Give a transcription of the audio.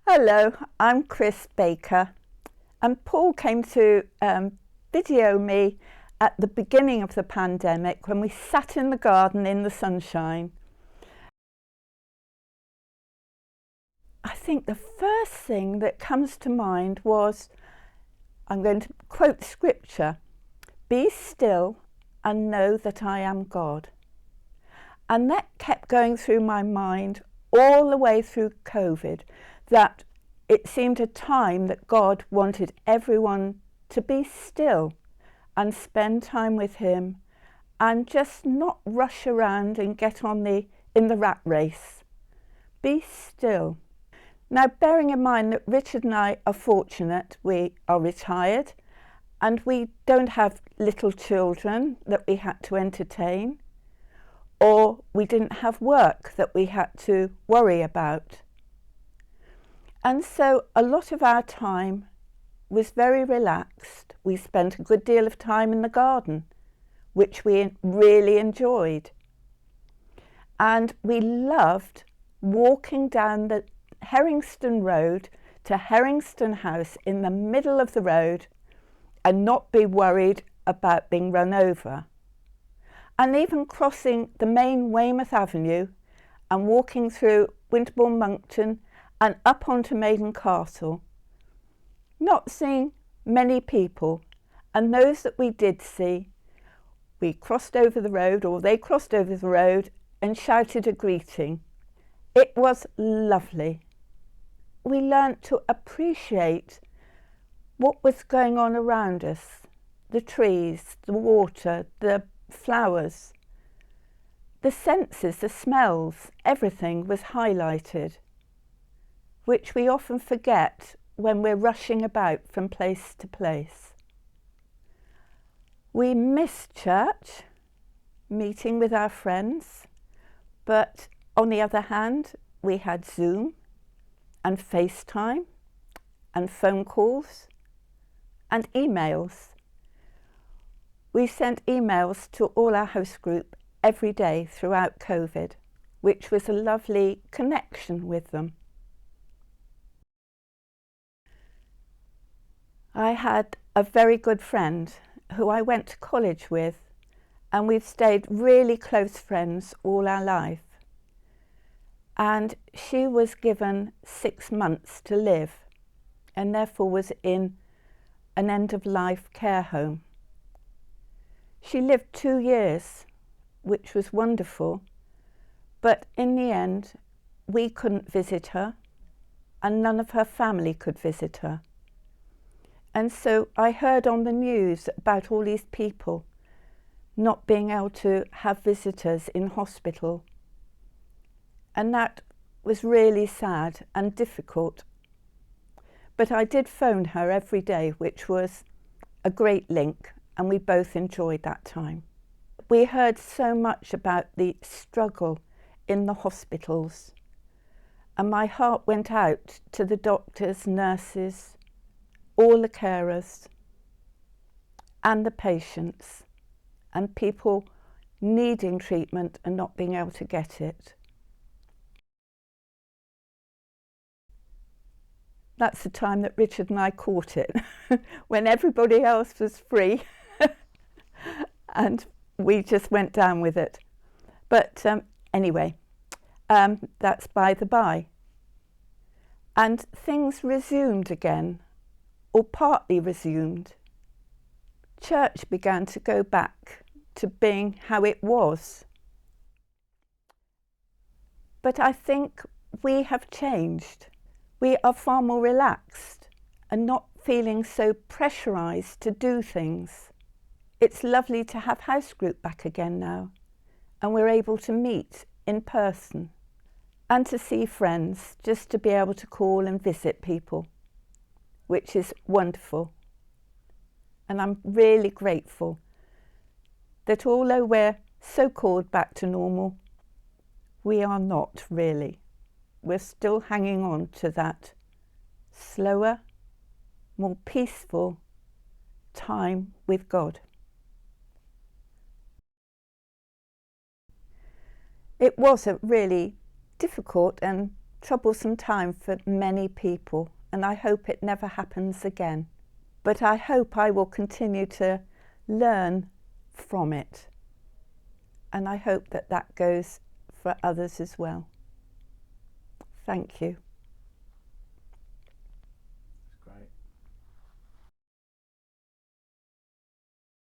Hello, I'm Chris Baker, and Paul came to video me at the beginning of the pandemic when we sat in the garden in the sunshine. I think the first thing that comes to mind was, I'm going to quote scripture, "Be still and know that I am God." And that kept going through my mind all the way through COVID, that it seemed a time that God wanted everyone to be still and spend time with him and just not rush around and get on in the rat race. Be still. Now, bearing in mind that Richard and I are fortunate, we are retired and we don't have little children that we had to entertain, or we didn't have work that we had to worry about. And so a lot of our time was very relaxed. We spent a good deal of time in the garden, which we really enjoyed. And we loved walking down the Herringston Road to Herringston House in the middle of the road and not be worried about being run over. And even crossing the main Weymouth Avenue and walking through Winterbourne Monkton and up onto Maiden Castle, not seeing many people, and those that we did see, we crossed over the road, or they crossed over the road and shouted a greeting. It was lovely. We learnt to appreciate what was going on around us, the trees, the water, the flowers, the senses, the smells, everything was highlighted, which we often forget when we're rushing about from place to place. We missed church, meeting with our friends, but on the other hand, we had Zoom and FaceTime and phone calls and emails. We sent emails to all our house group every day throughout COVID, which was a lovely connection with them. I had a very good friend who I went to college with, and we've stayed really close friends all our life. And she was given 6 months to live and therefore was in an end-of-life care home. She lived 2 years, which was wonderful, but in the end we couldn't visit her and none of her family could visit her. And so I heard on the news about all these people not being able to have visitors in hospital. And that was really sad and difficult. But I did phone her every day, which was a great link, and we both enjoyed that time. We heard so much about the struggle in the hospitals, and my heart went out to the doctors, nurses, all the carers and the patients and people needing treatment and not being able to get it. That's the time that Richard and I caught it, when everybody else was free and we just went down with it. But anyway, that's by the by. And things resumed again, or partly resumed. Church began to go back to being how it was. But I think we have changed. We are far more relaxed and not feeling so pressurised to do things. It's lovely to have house group back again now, and we're able to meet in person and to see friends, just to be able to call and visit people, which is wonderful. And I'm really grateful that although we're so-called back to normal, we are not really. We're still hanging on to that slower, more peaceful time with God. It was a really difficult and troublesome time for many people, and I hope it never happens again. But I hope I will continue to learn from it, and I hope that that goes for others as well. Thank you.